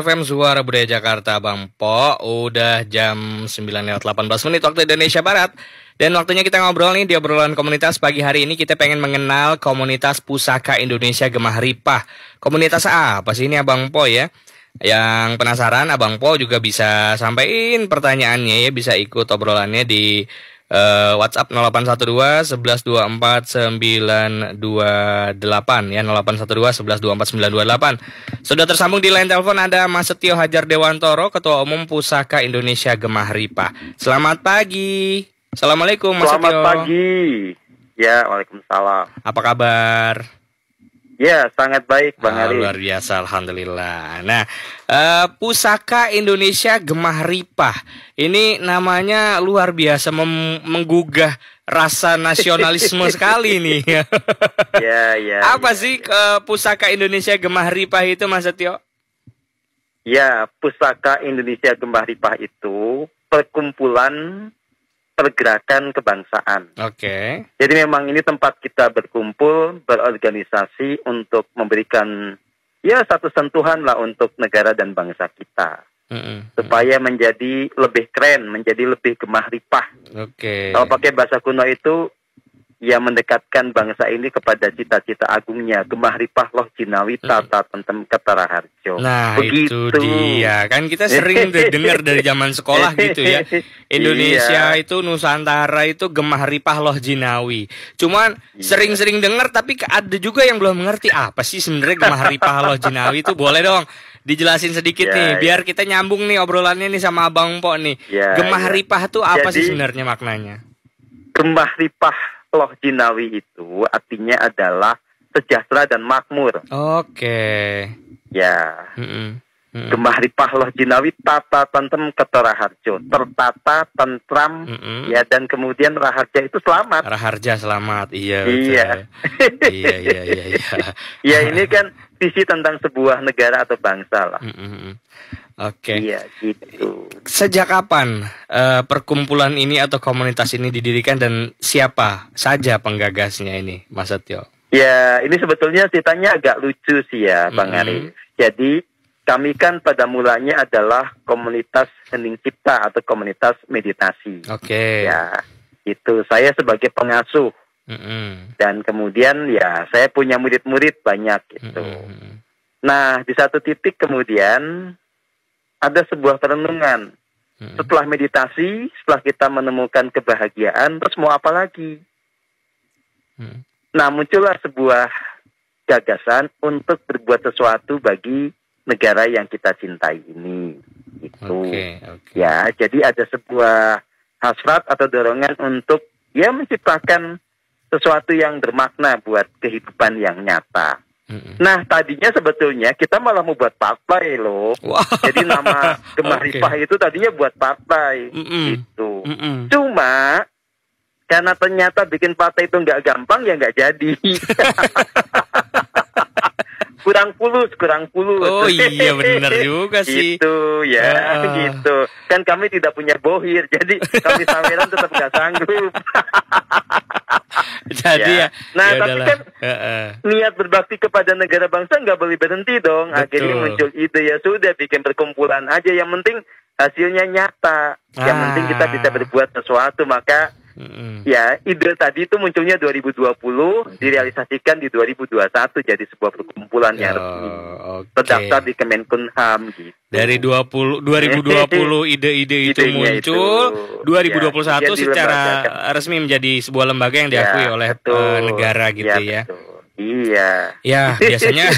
FM Suara Budaya Jakarta, Bang Po. Udah jam 9:18 waktu Indonesia Barat. Dan waktunya kita ngobrol nih di obrolan komunitas. Pagi hari ini kita pengen mengenal komunitas Pusaka Indonesia Gemah Ripah. Komunitas apa sih ini Abang Po ya? Yang penasaran, Abang Po juga bisa sampaikan pertanyaannya ya. Bisa ikut obrolannya di WhatsApp 0812 11 24 928 ya, 0812 11 24 928. Sudah tersambung di line telepon ada Mas Setio Hajar Dewantoro, Ketua Umum Pusaka Indonesia Gemah Ripah. Selamat pagi. Assalamualaikum Mas Setio. Selamat pagi. Ya, waalaikumsalam. Apa kabar? Ya, sangat baik Bang Ali. Luar biasa, alhamdulillah. Nah, Pusaka Indonesia Gemah Ripah ini namanya luar biasa, menggugah rasa nasionalisme sekali nih. Ya. Apa sih Pusaka Indonesia Gemah Ripah itu, Mas Setio? Ya, Pusaka Indonesia Gemah Ripah itu perkumpulan pergerakan kebangsaan. Oke. Jadi memang ini tempat kita berkumpul, berorganisasi untuk memberikan ya satu sentuhan lah untuk negara dan bangsa kita. Supaya menjadi lebih keren, menjadi lebih gemah ripah. Oke. Kalau pakai bahasa kuno itu ya mendekatkan bangsa ini kepada cita-cita agungnya, gemah ripah loh jinawi tata tentem ketara harjo. Nah, begitu. Itu dia. Kan kita sering dengar dari zaman sekolah gitu ya. Indonesia itu Nusantara itu gemah ripah loh jinawi. Cuman sering-sering dengar tapi ada juga yang belum mengerti apa sih sebenarnya gemah ripah loh jinawi itu. Boleh dong dijelasin sedikit nih biar kita nyambung nih obrolannya nih sama Abang Po nih. Gemah ripah tuh apa sih sebenarnya maknanya? Gemah ripah loh jinawi itu artinya adalah sejahtera dan makmur. Oke. Ya. Gemah ripah loh jinawi tata tentem ketara harjo, tertata tentram ya, dan kemudian raharja itu selamat. Raharja selamat. Iya. Iya. Iya. Ya, ini kan visi tentang sebuah negara atau bangsa lah. Oke. Iya, gitu. Sejak kapan perkumpulan ini atau komunitas ini didirikan dan siapa saja penggagasnya ini, Mas Setio? Ya, ini sebetulnya ceritanya agak lucu sih ya, Bang Arif. Jadi, kami kan pada mulanya adalah komunitas hening cipta atau komunitas meditasi. Oke. Ya, itu saya sebagai pengasuh. Dan kemudian ya saya punya murid-murid banyak gitu. Nah, di satu titik kemudian ada sebuah perenungan. Setelah meditasi, setelah kita menemukan kebahagiaan, terus mau apa lagi? Nah, muncullah sebuah gagasan untuk berbuat sesuatu bagi negara yang kita cintai ini. Itu. Ya, jadi ada sebuah hasrat atau dorongan untuk ya menciptakan sesuatu yang bermakna buat kehidupan yang nyata. Nah, tadinya sebetulnya kita malah mau buat partai loh. Jadi nama Gemah Ripah itu tadinya buat partai gitu. Cuma karena ternyata bikin partai itu nggak gampang ya nggak jadi. kurang pulus. Oh iya benar juga sih. Gitu ya, gitu. Kan kami tidak punya bohir, jadi kami saweran tetap nggak sanggup. Jadi ya. Nah, tapi kan niat berbakti kepada negara bangsa nggak boleh berhenti dong. Akhirnya muncul ide ya sudah bikin perkumpulan aja. Yang penting hasilnya nyata. Yang penting kita bisa berbuat sesuatu. Maka ya ide tadi itu munculnya 2020, direalisasikan di 2021 jadi sebuah perkumpulan yang resmi. Terdaftar di Kemenkumham gitu. Dari 2020 ide-ide itu muncul, 2021 secara resmi menjadi sebuah lembaga yang diakui oleh negara gitu ya. Iya. Ya, biasanya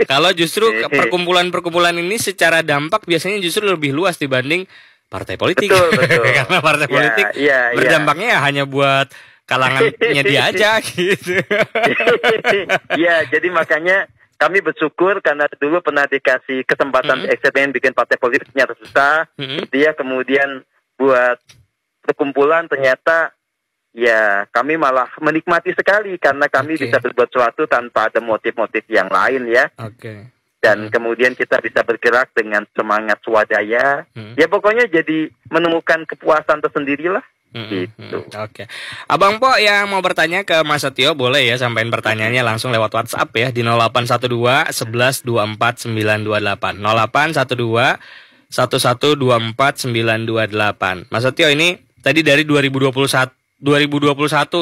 kalau justru perkumpulan-perkumpulan ini secara dampak biasanya justru lebih luas dibanding partai politik. Betul. Karena partai politik berdampaknya hanya buat kalangannya dia aja gitu. Ya, jadi makanya kami bersyukur karena dulu pernah dikasih kesempatan eksperimen bikin partai politik ternyata susah. Dia kemudian buat perkumpulan ternyata ya kami malah menikmati sekali karena kami bisa berbuat sesuatu tanpa ada motif-motif yang lain ya. Dan kemudian kita bisa bergerak dengan semangat swadaya. Ya pokoknya jadi menemukan kepuasan tersendiri lah. Gitu. Oke. Abang Po yang mau bertanya ke Mas Setio boleh ya sampaikan pertanyaannya langsung lewat WhatsApp ya di 0812 11 24 928. 0812 11 24 928. Mas Setio ini tadi dari 2021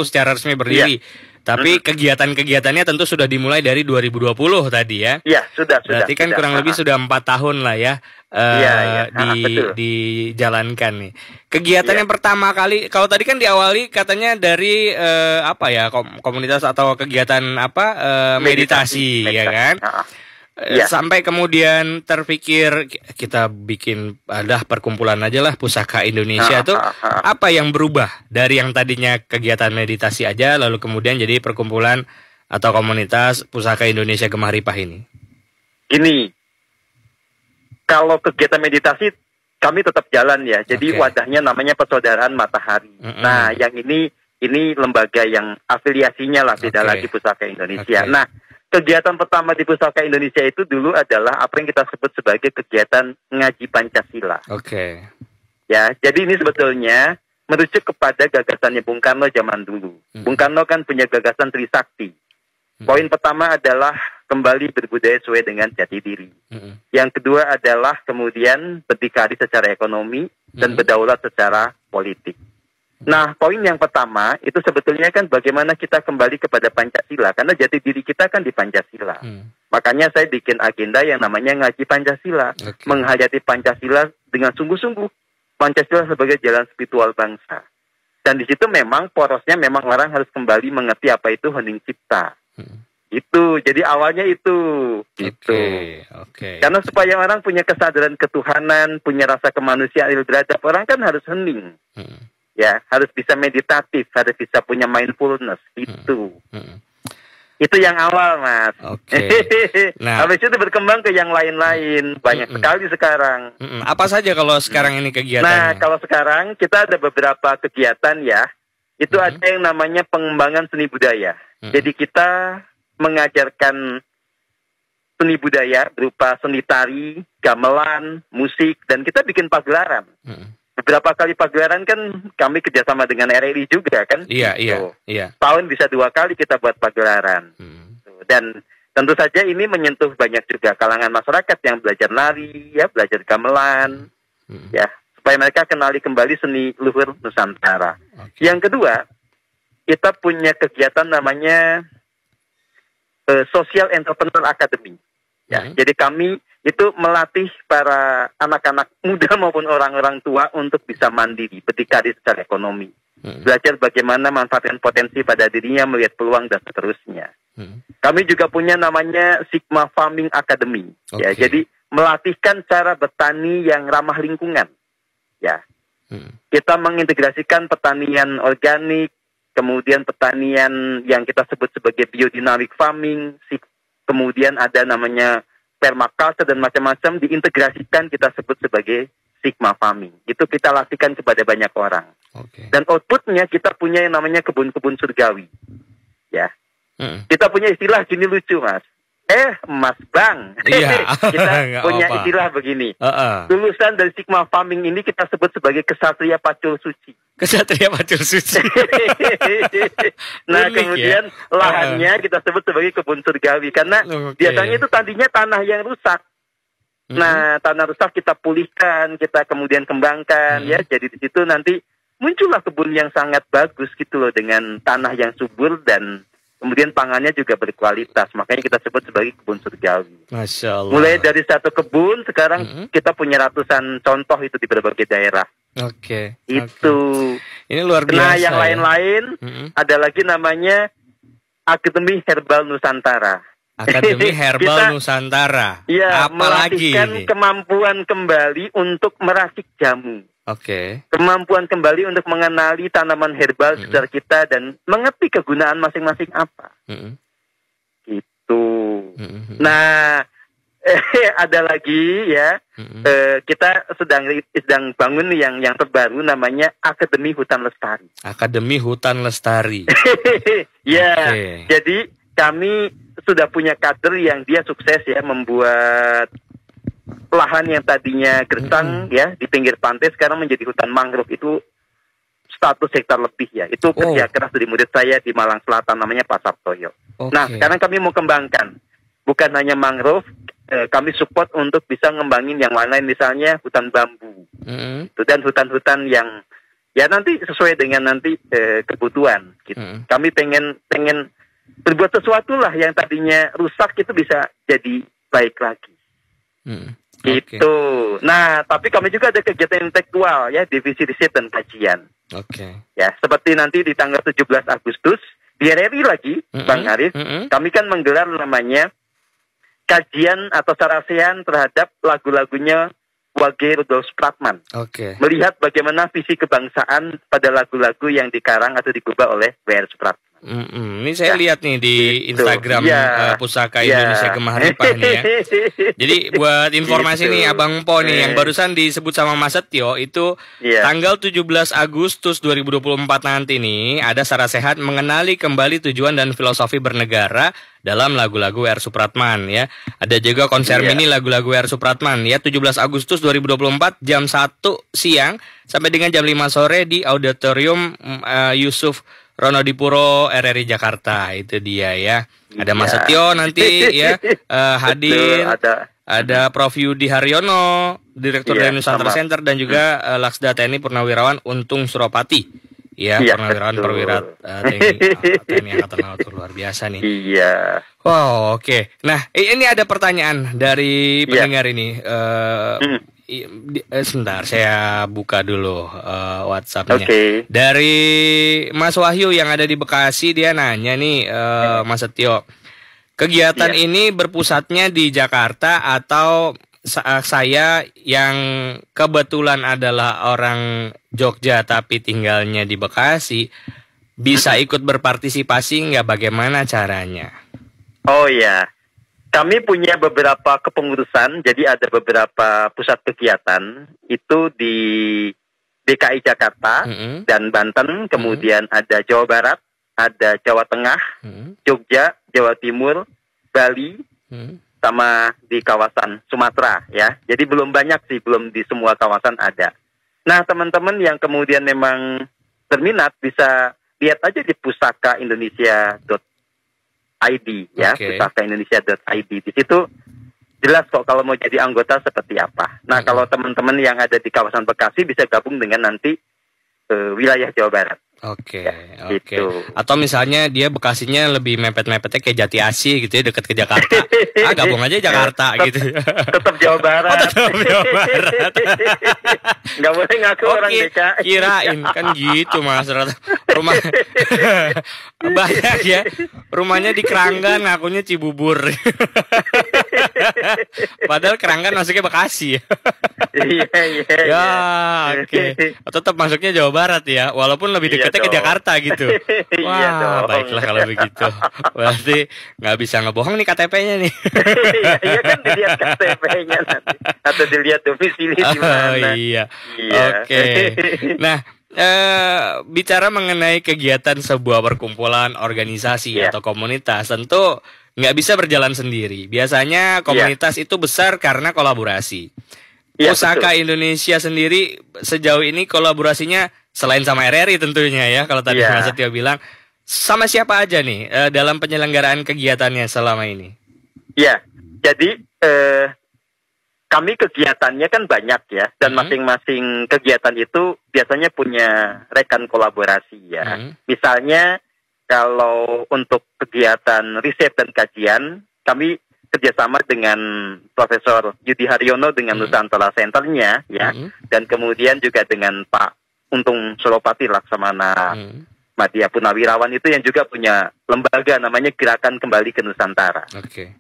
secara resmi berdiri. Tapi kegiatan-kegiatannya tentu sudah dimulai dari 2020 tadi ya. Iya, sudah. Berarti kan kurang lebih sudah 4 tahun lah ya. Dijalankan nih. Kegiatan yang pertama kali, kalau tadi kan diawali katanya dari komunitas atau kegiatan meditasi ya kan? Sampai kemudian terpikir kita bikin perkumpulan aja lah Pusaka Indonesia tuh apa yang berubah dari yang tadinya kegiatan meditasi aja lalu kemudian jadi perkumpulan atau komunitas Pusaka Indonesia Gemah Ripah ini? Gini, kalau kegiatan meditasi kami tetap jalan ya. Jadi wadahnya namanya Persaudaraan Matahari. Nah, yang ini lembaga yang afiliasinya lah beda lagi Pusaka Indonesia. Nah, kegiatan pertama di Pusaka Indonesia itu dulu adalah apa yang kita sebut sebagai kegiatan ngaji Pancasila. Ya, jadi ini sebetulnya merujuk kepada gagasannya Bung Karno zaman dulu. Bung Karno kan punya gagasan Trisakti. Poin pertama adalah kembali berbudaya sesuai dengan jati diri. Yang kedua adalah kemudian berdikari secara ekonomi dan berdaulat secara politik. Nah, poin yang pertama itu sebetulnya kan bagaimana kita kembali kepada Pancasila, karena jati diri kita kan di Pancasila. Makanya saya bikin agenda yang namanya ngaji Pancasila, menghayati Pancasila dengan sungguh-sungguh, Pancasila sebagai jalan spiritual bangsa. Dan di situ memang porosnya memang orang harus kembali mengerti apa itu hening cipta. Itu, jadi awalnya itu, gitu. Karena supaya orang punya kesadaran ketuhanan, punya rasa kemanusiaan beradab, orang kan harus hening. Ya, harus bisa meditatif, harus bisa punya mindfulness, itu. Itu yang awal, Mas. Nah, habis itu berkembang ke yang lain-lain, banyak sekali sekarang. Apa saja kalau sekarang ini kegiatannya? Nah, kalau sekarang kita ada beberapa kegiatan ya, itu ada yang namanya pengembangan seni budaya. Jadi kita mengajarkan seni budaya berupa seni tari, gamelan, musik, dan kita bikin pagelaran. Beberapa kali pagelaran kan kami kerjasama dengan RRI juga kan. Iya. Tahun bisa 2 kali kita buat pagelaran. Dan tentu saja ini menyentuh banyak juga kalangan masyarakat yang belajar nari, ya, belajar gamelan, ya, supaya mereka kenali kembali seni luhur Nusantara. Yang kedua, kita punya kegiatan namanya Social Entrepreneur Academy. Ya, jadi kami itu melatih para anak-anak muda maupun orang-orang tua untuk bisa mandiri, berdikari secara ekonomi. Belajar bagaimana manfaatkan potensi pada dirinya, melihat peluang dan seterusnya. Kami juga punya namanya Sigma Farming Academy. Ya, jadi melatihkan cara bertani yang ramah lingkungan. Ya, kita mengintegrasikan pertanian organik, kemudian pertanian yang kita sebut sebagai biodynamic farming, kemudian ada namanya permaculture dan macam-macam diintegrasikan kita sebut sebagai Sigma Farming. Itu kita latihkan kepada banyak orang. Dan outputnya kita punya yang namanya kebun-kebun surgawi. Ya, kita punya istilah gini lucu, Mas. Mas Bang, kita punya istilah begini. Lulusan dari Sigma Farming ini kita sebut sebagai kesatria pacul suci. Kesatria pacul suci. Nah, kemudian lahannya kita sebut sebagai kebun surgawi karena biasanya itu tadinya tanah yang rusak. Nah, tanah rusak kita pulihkan, kita kemudian kembangkan, ya. Jadi di situ nanti muncullah kebun yang sangat bagus gitu loh dengan tanah yang subur dan kemudian pangannya juga berkualitas, makanya kita sebut sebagai kebun surgawi. Masya Allah. Mulai dari satu kebun, sekarang kita punya ratusan contoh itu di berbagai daerah. Itu. Ini luar biasa. Nah, yang lain-lain ada lagi namanya Akademi Herbal Nusantara. Akademi Herbal Nusantara. Iya, melatihkan kemampuan kembali untuk meracik jamu. Kemampuan kembali untuk mengenali tanaman herbal sekitar kita dan mengerti kegunaan masing-masing apa. Gitu. Nah, ada lagi ya. Kita sedang bangun yang terbaru namanya Akademi Hutan Lestari. Akademi Hutan Lestari. Ya. Jadi kami sudah punya kader yang dia sukses ya membuat lahan yang tadinya gersang ya di pinggir pantai sekarang menjadi hutan mangrove. Itu 100 hektar lebih ya. Itu kerja keras dari murid saya di Malang Selatan, namanya Pak Sartoyo. Nah, sekarang kami mau kembangkan. Bukan hanya mangrove, kami support untuk bisa ngembangin yang lain-lain, misalnya hutan bambu. Dan hutan-hutan yang ya nanti sesuai dengan nanti kebutuhan gitu. Kami pengen berbuat sesuatu lah yang tadinya rusak itu bisa jadi baik lagi. Gitu. Nah, tapi kami juga ada kegiatan intelektual ya, divisi riset dan kajian. Ya, seperti nanti di tanggal 17 Agustus di RRI lagi, Bang Arif, kami kan menggelar namanya kajian atau sarasehan terhadap lagu-lagunya Wage Rudolf Supratman. Melihat bagaimana visi kebangsaan pada lagu-lagu yang dikarang atau digubah oleh W.R. Supratman. Ini saya lihat nih di Instagram Pusaka Indonesia Gemah Ripah nih ya. Jadi buat informasi nih Abang Po nih yang barusan disebut sama Mas Setio itu tanggal 17 Agustus 2024 nanti nih ada sarasehat mengenali kembali tujuan dan filosofi bernegara dalam lagu-lagu W.R. Supratman ya. Ada juga konser mini lagu-lagu W.R. Supratman ya, 17 Agustus 2024 jam 1 siang sampai dengan jam 5 sore di Auditorium Yusuf Ronodipuro RRI Jakarta. Itu dia ya. Ada Mas Setio nanti ya hadir. Ada Prof Yudi Haryono, Direktur dari Nusantara Center, dan juga Laksda TNI Purnawirawan Untung Suropati. Ya, purnawirawan perwira TNI Angkatan Laut, luar biasa nih. Wow, oke. Nah, ini ada pertanyaan dari pendengar ini. Sebentar, saya buka dulu WhatsApp-nya. Dari Mas Wahyu yang ada di Bekasi, dia nanya nih, Mas Setio, kegiatan ini berpusatnya di Jakarta atau saya yang kebetulan adalah orang Jogja tapi tinggalnya di Bekasi bisa ikut berpartisipasi nggak? Bagaimana caranya? Oh ya, kami punya beberapa kepengurusan, jadi ada beberapa pusat kegiatan itu di DKI Jakarta dan Banten, kemudian ada Jawa Barat, ada Jawa Tengah, Jogja, Jawa Timur, Bali, sama di kawasan Sumatera ya. Jadi belum banyak sih, belum di semua kawasan ada. Nah, teman-teman yang kemudian memang berminat bisa lihat aja di pusakaindonesia.id ya, pusakaindonesia.id. Di situ jelas kok kalau mau jadi anggota seperti apa. Nah, kalau teman-teman yang ada di kawasan Bekasi bisa gabung dengan nanti wilayah Jawa Barat. Gitu. Atau misalnya dia Bekasinya lebih mepet-mepetnya kayak Jati Asih gitu ya, deket ke Jakarta. Gabung aja Jakarta gitu. Tetap Jawa Barat. Tetap Jawa Barat. Nggak boleh ngaku orang DKI. Kirain kan gitu Mas. Rumah banyak ya. Rumahnya di Keranggan, ngakunya Cibubur. Padahal Keranggan masuknya Bekasi. Iya. Tetap masuknya Jawa Barat ya, walaupun lebih dekatnya ke Jakarta gitu. Wah, baiklah kalau begitu. Berarti nggak bisa ngebohong nih KTP-nya nih. Iya kan, dilihat KTP-nya nanti atau dilihat domisili di mana. Oke. Nah, bicara mengenai kegiatan sebuah perkumpulan, organisasi atau komunitas, tentu nggak bisa berjalan sendiri. Biasanya komunitas itu besar karena kolaborasi. Pusaka Indonesia sendiri sejauh ini kolaborasinya selain sama RRI tentunya ya, kalau tadi Mas Setio bilang, sama siapa aja nih dalam penyelenggaraan kegiatannya selama ini? Ya, jadi kami kegiatannya kan banyak ya, dan masing-masing kegiatan itu biasanya punya rekan kolaborasi ya. Misalnya kalau untuk kegiatan riset dan kajian, kami kerjasama dengan Profesor Yudi Haryono dengan Nusantara Center-nya ya, dan kemudian juga dengan Pak Untung Suropati Laksamana Madya Purnawirawan itu yang juga punya lembaga namanya Gerakan Kembali ke Nusantara.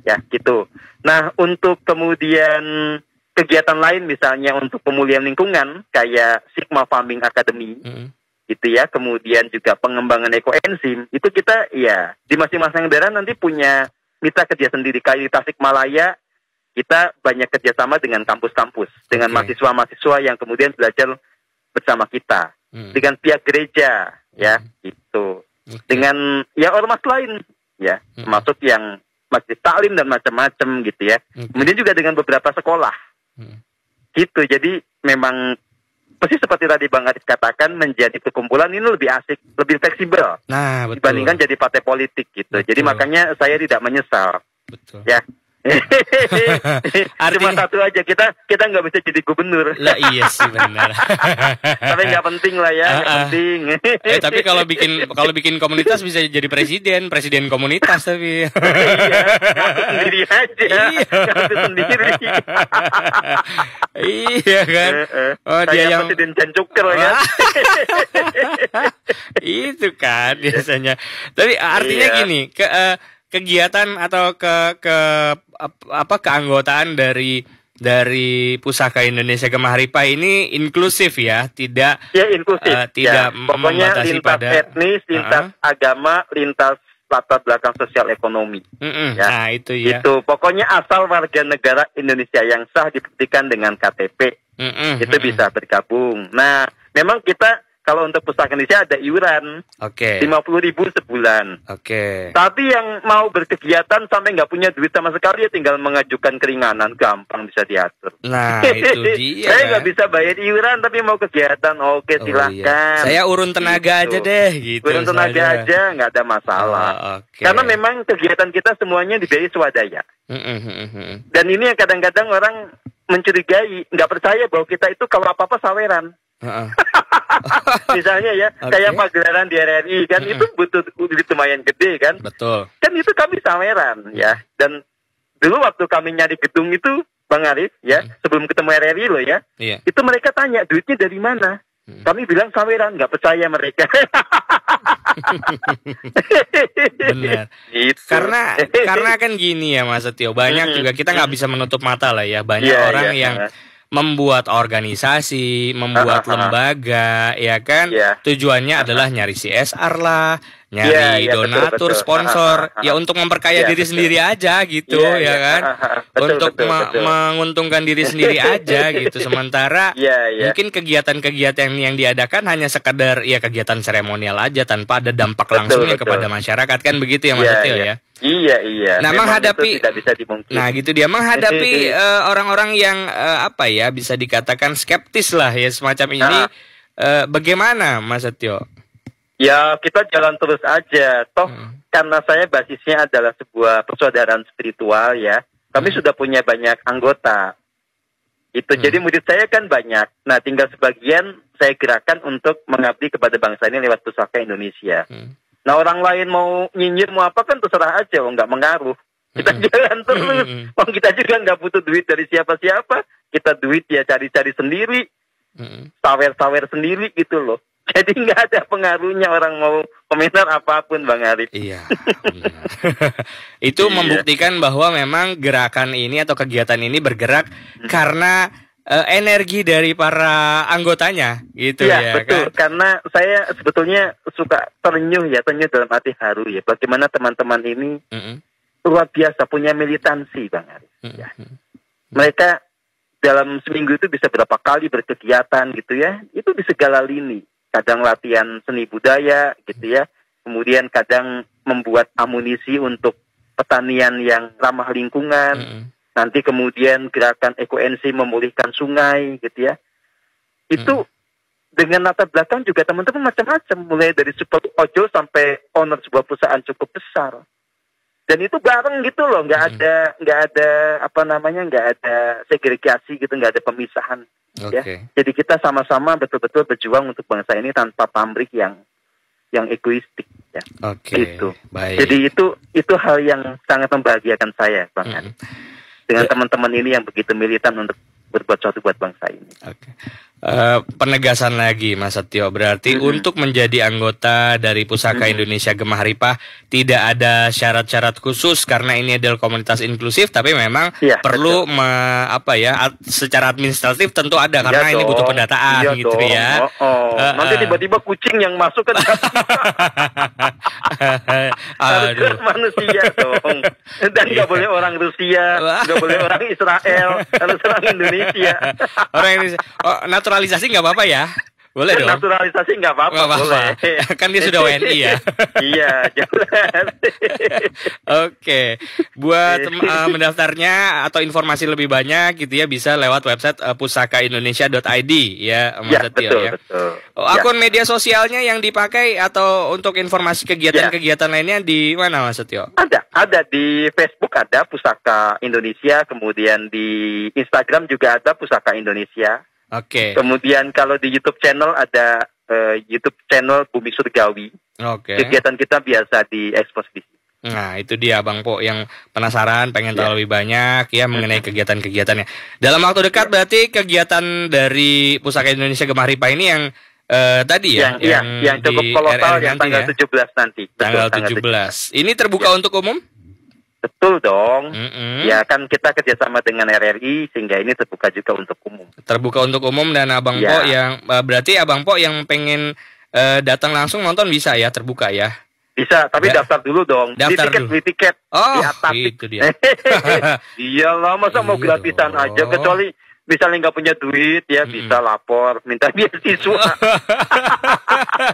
Ya gitu. Nah, untuk kemudian kegiatan lain misalnya untuk pemulihan lingkungan kayak Sigma Farming Academy gitu ya, kemudian juga pengembangan ekoenzim, itu kita ya di masing-masing daerah nanti punya mitra kerja sendiri. Kayak di Tasikmalaya kita banyak kerjasama dengan kampus-kampus, dengan mahasiswa-mahasiswa yang kemudian belajar bersama kita, dengan pihak gereja ya gitu, dengan ya ormas lain ya, termasuk yang masjid taklim dan macam-macam gitu ya. Kemudian juga dengan beberapa sekolah gitu. Jadi memang persis seperti tadi Bang Arif katakan, menjadi perkumpulan ini lebih asik, lebih fleksibel. Nah, betul. Dibandingkan jadi partai politik gitu. Betul. Jadi makanya saya tidak menyesal. Betul. Ya. Artinya, cuma satu aja, kita nggak bisa jadi gubernur. Lah iya sih benar. Tapi nggak penting lah ya, nggak penting. Tapi kalau bikin komunitas bisa jadi presiden komunitas tapi. Sendiri aja. Sendiri. Iya kan. Oh dia yang presiden Jancuker ya. Itu kan biasanya. Tapi artinya gini, kegiatan atau keanggotaan dari Pusaka Indonesia Gemahripah ini inklusif ya, tidak inklusif. Tidak pokoknya lintas pada etnis, lintas agama, lintas latar belakang sosial ekonomi. Ya. Nah, itu ya. Itu pokoknya asal warga negara Indonesia yang sah dibuktikan dengan KTP. Itu bisa bergabung. Nah, memang kita kalau untuk Pusaka Indonesia ada iuran, 50.000 sebulan. Tapi yang mau berkegiatan sampai nggak punya duit sama sekali, ya tinggal mengajukan keringanan, gampang bisa diatur. Nah, itu dia. Saya nggak bisa bayar iuran, tapi mau kegiatan, silahkan. Saya urun tenaga aja deh, gitu. Urun tenaga aja, nggak ada masalah. Karena memang kegiatan kita semuanya dibiayai swadaya. Dan ini yang kadang-kadang orang mencurigai, nggak percaya bahwa kita itu kalau apa-apa saweran. Misalnya ya, kayak pagelaran di RRI kan, itu butuh duit lumayan gede kan. Betul. Kan itu kami saweran ya. Dan dulu waktu kami nyari gedung itu, Bang Arif ya, sebelum ketemu RRI loh ya, itu mereka tanya duitnya dari mana. Kami bilang saweran, nggak percaya mereka. Benar. Gitu. Karena kan gini ya Mas Setio, banyak juga kita nggak bisa menutup mata lah ya, banyak orang yang membuat organisasi, membuat lembaga, ya kan? Tujuannya adalah nyari CSR lah, nyari donatur, betul. Sponsor, ya untuk memperkaya diri sendiri aja gitu, ya kan? Untuk menguntungkan diri sendiri aja gitu. Sementara mungkin kegiatan-kegiatan yang diadakan hanya sekadar ya kegiatan seremonial aja tanpa ada dampak langsungnya kepada masyarakat, kan begitu ya Mas Setio ya? Iya. Nah, menghadapi tidak bisa dimungkiri. Nah, gitu dia menghadapi orang-orang yang bisa dikatakan skeptis lah ya semacam ini. Bagaimana Mas Setio? Ya, kita jalan terus aja. Toh karena saya basisnya adalah sebuah persaudaraan spiritual ya. Kami sudah punya banyak anggota. Itu jadi murid saya kan banyak. Nah, tinggal sebagian saya gerakan untuk mengabdi kepada bangsa ini lewat Pusaka Indonesia. Nah, orang lain mau nyinyir mau apa kan terserah aja, nggak mengaruh. Kita jalan terus. Kita juga nggak butuh duit dari siapa-siapa. Kita duit ya cari-cari sendiri, sawer-sawer sendiri gitu loh. Jadi nggak ada pengaruhnya orang mau komentar apapun, Bang Arif. Iya. Itu membuktikan bahwa memang gerakan ini atau kegiatan ini bergerak karena energi dari para anggotanya gitu ya betul. Kan? Karena saya sebetulnya suka terenyuh dalam hati haru ya. Bagaimana teman-teman ini luar biasa punya militansi, Bang Arif. Mereka dalam seminggu itu bisa berapa kali berkegiatan gitu ya. Itu di segala lini. Kadang latihan seni budaya gitu ya. Kemudian kadang membuat amunisi untuk pertanian yang ramah lingkungan. Nanti kemudian gerakan ekoensi memulihkan sungai gitu ya. Itu dengan latar belakang juga teman-teman macam-macam, mulai dari super ojol sampai owner sebuah perusahaan cukup besar. Dan itu bareng gitu loh, nggak ada segregasi gitu, nggak ada pemisahan. Ya. Jadi kita sama-sama betul-betul berjuang untuk bangsa ini tanpa pamrih yang egoistik ya. Gitu. Baik. Jadi itu hal yang sangat membahagiakan saya, Bang. Dengan teman-teman ini yang begitu militan untuk berbuat sesuatu buat bangsa ini. Penegasan lagi Mas Setio, berarti untuk menjadi anggota dari Pusaka Indonesia Gemahripah tidak ada syarat-syarat khusus karena ini adalah komunitas inklusif, tapi memang perlu secara administratif tentu ada karena ini butuh pendataan gitu ya. Nanti tiba-tiba kucing yang masuk kan harus manusia dong. Dan nggak boleh orang Rusia, nggak boleh orang Israel, harus orang Indonesia. Orang Indonesia. Naturalisasi nggak apa-apa ya? Boleh dong. Naturalisasi nggak apa-apa, boleh. Kan dia sudah WNI ya. Iya, jelas. Oke, buat mendaftarnya atau informasi lebih banyak gitu ya bisa lewat website pusakaindonesia.id ya, Mas Setio ya. Betul. Akun media sosialnya yang dipakai atau untuk informasi kegiatan-kegiatan lainnya di mana, Mas Setio? Ada di Facebook ada Pusaka Indonesia, kemudian di Instagram juga ada Pusaka Indonesia. Oke. Kemudian kalau di YouTube channel ada YouTube channel Bumi Surgawi. Oke. Kegiatan kita biasa diekspos di situ. Nah, itu dia Bang Po yang penasaran, pengen tahu lebih banyak ya mengenai kegiatan-kegiatannya. Dalam waktu dekat berarti kegiatan dari Pusaka Indonesia Gemah Ripa ini yang tadi ya, yang cukup kolosal yang tanggal 17 nanti. Tanggal 17. Ini terbuka untuk umum? Betul dong. Ya kan kita kerjasama dengan RRI sehingga ini terbuka juga untuk umum. Terbuka untuk umum dan Abang Po yang berarti Abang Po yang pengen datang langsung nonton bisa ya, terbuka ya. Bisa, tapi daftar dulu dong. Beli tiket. Oh, di atas. Itu dia. Iyalah, masa mau gratisan aja, kecuali misalnya nggak punya duit ya bisa lapor minta beasiswa.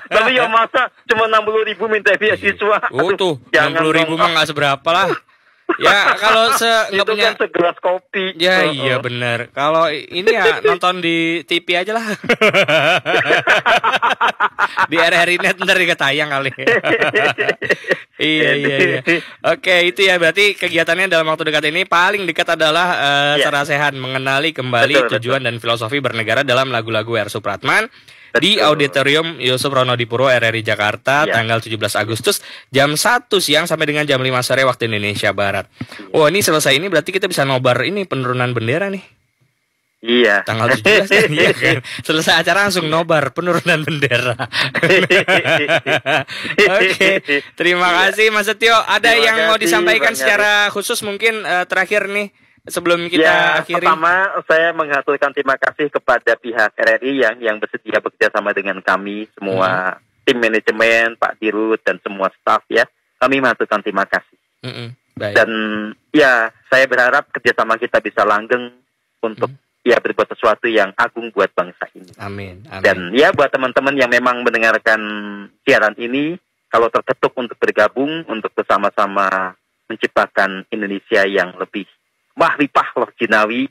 Tapi ya masa cuma 60.000 minta beasiswa. Tuh 60.000 mah nggak seberapa lah. Ya kalau nggak punya kan segelas kopi. Ya iya benar. Kalau ini ya nonton di TV aja lah. Di RRI Net ntar juga tayang kali. Iya. Oke, itu ya berarti kegiatannya dalam waktu dekat ini paling dekat adalah Sarasehan, mengenali kembali tujuan dan filosofi bernegara dalam lagu-lagu R. Supratman. Di Auditorium Yusuf Ronodipuro RRI Jakarta tanggal 17 Agustus jam 1 siang sampai dengan jam 5 sore waktu Indonesia Barat. Ini selesai ini berarti kita bisa nobar ini penurunan bendera nih. Iya. Tanggal 17 kan, iya kan? Selesai acara langsung nobar penurunan bendera. Oke. Terima kasih Mas Setio. Ada yang mau disampaikan secara khusus mungkin terakhir nih? Sebelum kita akhiri. Pertama saya mengaturkan terima kasih kepada pihak RRI yang bersedia bekerja sama dengan kami semua tim manajemen, Pak Dirut dan semua staf ya. Kami mengaturkan terima kasih. Baik. Dan ya saya berharap kerjasama kita bisa langgeng untuk berbuat sesuatu yang agung buat bangsa ini. Amin. Dan ya buat teman-teman yang memang mendengarkan siaran ini, kalau terketuk untuk bergabung untuk bersama-sama menciptakan Indonesia yang lebih mahrifah loh jinawi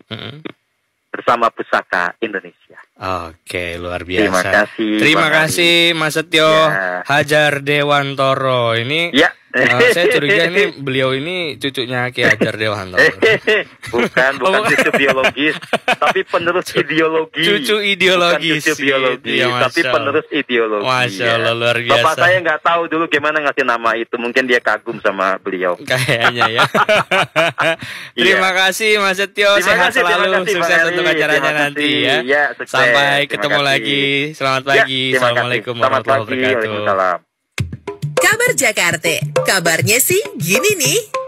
bersama Pusaka Indonesia. Oke, luar biasa. Terima kasih Mas Setio Hadjar Dewantoro. Ini saya curiga ini beliau ini cucunya Ki Hadjar Dewantoro. bukan cucu biologis, tapi penerus ideologi. Cucu ideologis. Bukan cucu biologi, tapi penerus ideologi. Masya Allah, luar biasa. Bapak saya nggak tahu dulu gimana ngasih nama itu. Mungkin dia kagum sama beliau. Kayaknya ya. Terima kasih Mas Setio. Sehat selalu. Sukses untuk acaranya nanti ya. Sampai ketemu lagi. Selamat pagi. Assalamualaikum warahmatullahi wabarakatuh. Kabar Jakarta. Kabarnya sih gini nih.